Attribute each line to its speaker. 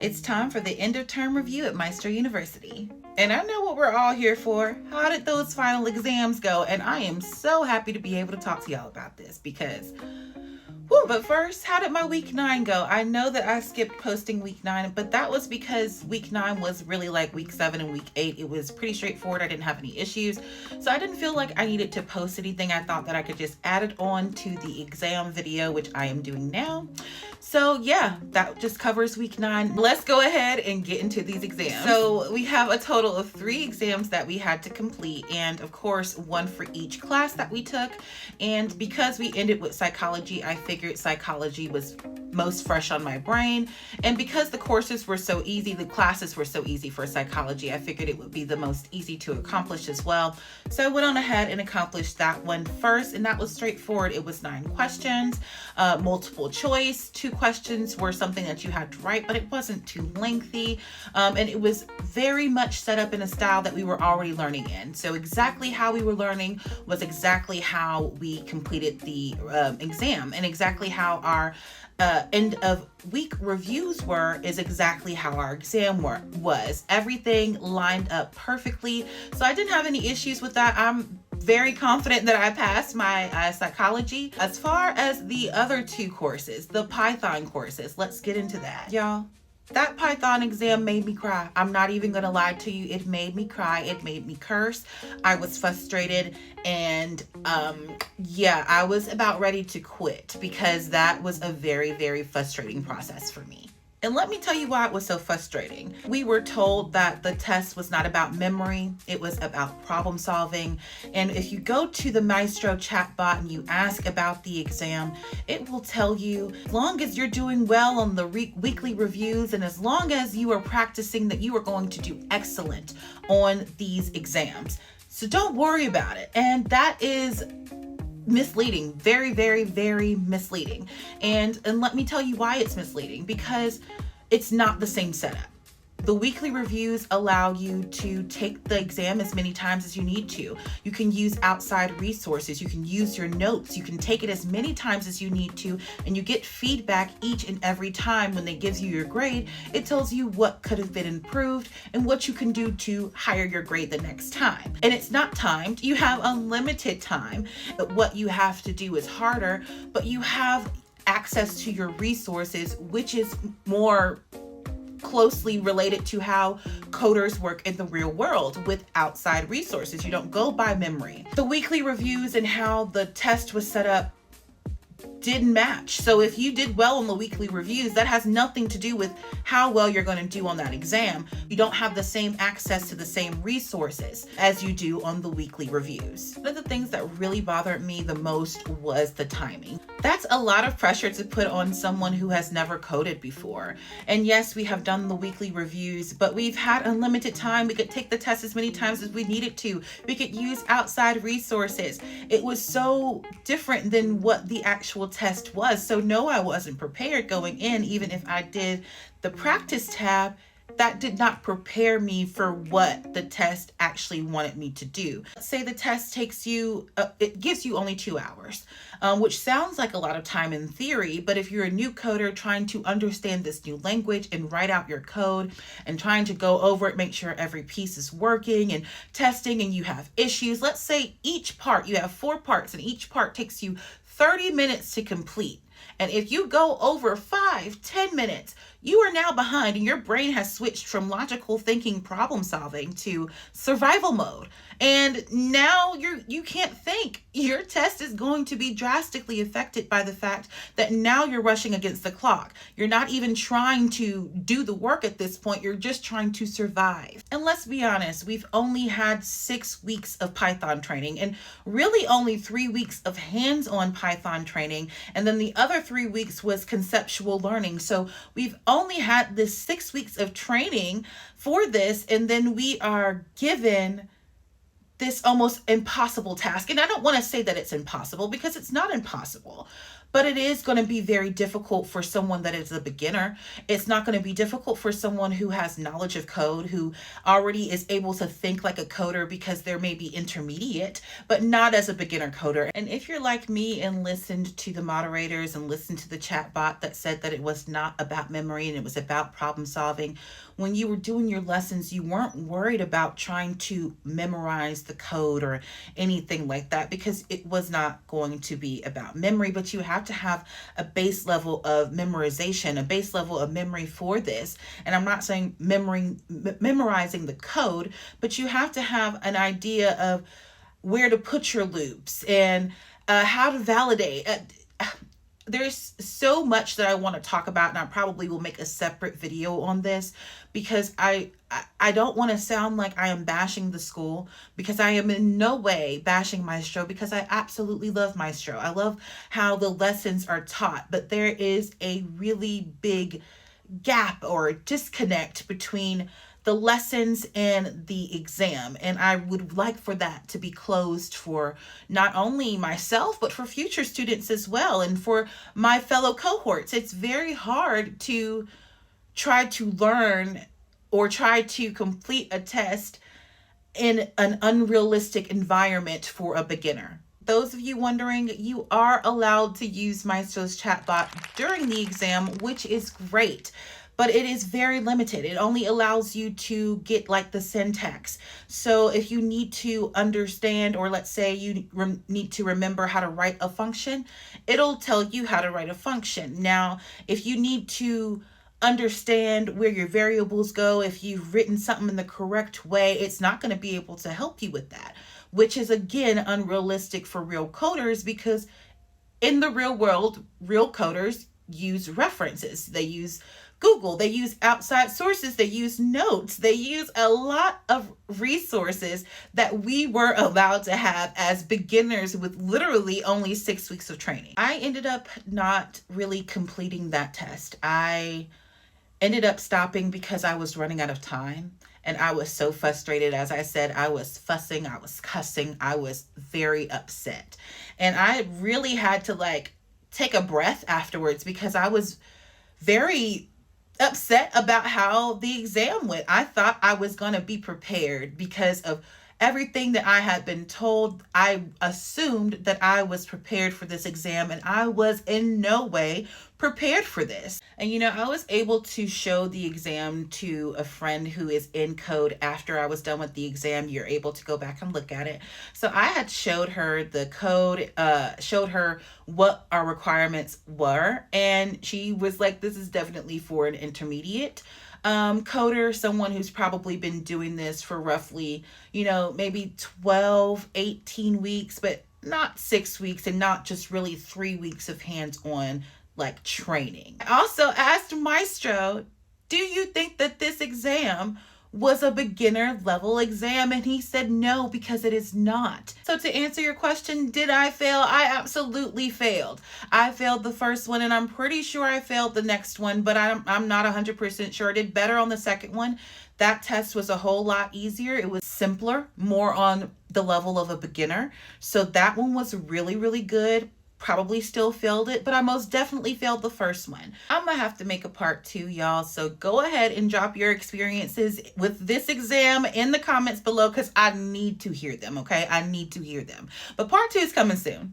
Speaker 1: It's time for the end of term review at Maestro University. And I know what we're all here for. How did those final exams go? And I am so happy to be able to talk to y'all about this because but first, how did my week 9 go? I know that I skipped posting week 9, but that was because week 9 was really like week 7 and week 8. It was pretty straightforward. I didn't have any issues. So I didn't feel like I needed to post anything. I thought that I could just add it on to the exam video, which I am doing now. So yeah, that just covers week 9. Let's go ahead and get into these exams. So we have a total of 3 exams that we had to complete, and of course, 1 for each class that we took. And because we ended with psychology, I figured psychology was most fresh on my brain. And because the courses were so easy, the classes were so easy for psychology, I figured it would be the most easy to accomplish as well. So I went on ahead and accomplished that one first, and that was straightforward. It was 9 questions, multiple choice. 2 questions were something that you had to write, but it wasn't too lengthy. And it was very much set up in a style that we were already learning in. So exactly how we were learning was exactly how we completed the exam, and exactly how our end of week reviews were is exactly how our exam was. Everything lined up perfectly. So I didn't have any issues with that. I'm very confident that I passed my psychology. As far as the other 2 courses, the Python courses, let's get into that. Y'all, that Python exam made me cry. I'm not even gonna lie to you. It made me cry. It made me curse. I was frustrated, and yeah, I was about ready to quit because that was a very, very frustrating process for me. And let me tell you why it was so frustrating. We were told that the test was not about memory, it was about problem solving. And if you go to the Maestro chatbot and you ask about the exam, it will tell you, as long as you're doing well on the weekly reviews and as long as you are practicing, that you are going to do excellent on these exams. So don't worry about it. And that is misleading. Very, very, very misleading. And let me tell you why it's misleading, because it's not the same setup. The weekly reviews allow you to take the exam as many times as you need to. You can use outside resources. You can use your notes. You can take it as many times as you need to, and you get feedback each and every time. When they give you your grade, it tells you what could have been improved and what you can do to higher your grade the next time. And it's not timed. You have unlimited time. What you have to do is harder, but you have access to your resources, which is more closely related to how coders work in the real world with outside resources. You don't go by memory. The weekly reviews and how the test was set up didn't match. So if you did well on the weekly reviews, that has nothing to do with how well you're going to do on that exam. You don't have the same access to the same resources as you do on the weekly reviews. One of the things that really bothered me the most was the timing. That's a lot of pressure to put on someone who has never coded before. And yes, we have done the weekly reviews, but we've had unlimited time. We could take the test as many times as we needed to. We could use outside resources. It was so different than what the actual test was. So no, I wasn't prepared going in. Even if I did the practice tab, that did not prepare me for what the test actually wanted me to do. Let's say the test takes you, it gives you only 2 hours, which sounds like a lot of time in theory, but if you're a new coder trying to understand this new language and write out your code and trying to go over it, make sure every piece is working and testing, and you have issues, let's say each part, you have 4 parts and each part takes you 30 minutes to complete. And if you go over 5-10 minutes, you are now behind, and your brain has switched from logical thinking, problem solving to survival mode. And now you can't think. Your test is going to be drastically affected by the fact that now you're rushing against the clock. You're not even trying to do the work at this point. You're just trying to survive. And let's be honest, we've only had 6 weeks of Python training, and really only 3 weeks of hands-on Python training. And then the other 3 weeks was conceptual learning. So we've only had this 6 weeks of training for this, and then we are given this almost impossible task. And I don't want to say that it's impossible, because it's not impossible, but it is going to be very difficult for someone that is a beginner. It's not going to be difficult for someone who has knowledge of code, who already is able to think like a coder because they're maybe intermediate, but not as a beginner coder. And if you're like me and listened to the moderators and listened to the chat bot that said that it was not about memory and it was about problem solving, when you were doing your lessons, you weren't worried about trying to memorize the code or anything like that, because it was not going to be about memory. But you have to have a base level of memorization, a base level of memory for this. And I'm not saying memorizing the code, but you have to have an idea of where to put your loops and how to validate. There's so much that I want to talk about, and I probably will make a separate video on this, because I don't want to sound like I am bashing the school, because I am in no way bashing Maestro, because I absolutely love Maestro. I love how the lessons are taught, but there is a really big gap or disconnect between the lessons and the exam. And I would like for that to be closed for not only myself, but for future students as well, and for my fellow cohorts. It's very hard to try to learn or try to complete a test in an unrealistic environment for a beginner. Those of you wondering, you are allowed to use Maestro's chatbot during the exam, which is great, but it is very limited. It only allows you to get like the syntax. So if you need to understand, or let's say you need to remember how to write a function, it'll tell you how to write a function. Now, if you need to understand where your variables go, if you've written something in the correct way, it's not going to be able to help you with that, which is again unrealistic for real coders, because in the real world, real coders use references. They use Google, they use outside sources, they use notes, they use a lot of resources that we were allowed to have as beginners with literally only 6 weeks of training. I ended up not really completing that test. I ended up stopping because I was running out of time. And I was so frustrated. As I said, I was fussing, I was cussing, I was very upset. And I really had to like take a breath afterwards, because I was very upset about how the exam went. I thought I was going to be prepared because of everything that I had been told. I assumed that I was prepared for this exam, and I was in no way prepared for this. And I was able to show the exam to a friend who is in code after I was done with the exam. You're able to go back and look at it. So I had showed her the code, showed her what our requirements were, and she was like, this is definitely for an intermediate coder, someone who's probably been doing this for roughly, maybe 12, 18 weeks, but not 6 weeks, and not just really 3 weeks of hands-on like training. I also asked Maestro, do you think that this exam was a beginner level exam? And he said no, because it is not. So to answer your question, did I fail? I absolutely failed. I failed the first one, and I'm pretty sure I failed the next one, but I'm not 100% sure. I did better on the second one. That test was a whole lot easier. It was simpler, more on the level of a beginner. So that one was really, really good. Probably still failed it, but I most definitely failed the first one. I'm gonna have to make a part 2, y'all. So go ahead and drop your experiences with this exam in the comments below, because I need to hear them, okay? I need to hear them. But part 2 is coming soon.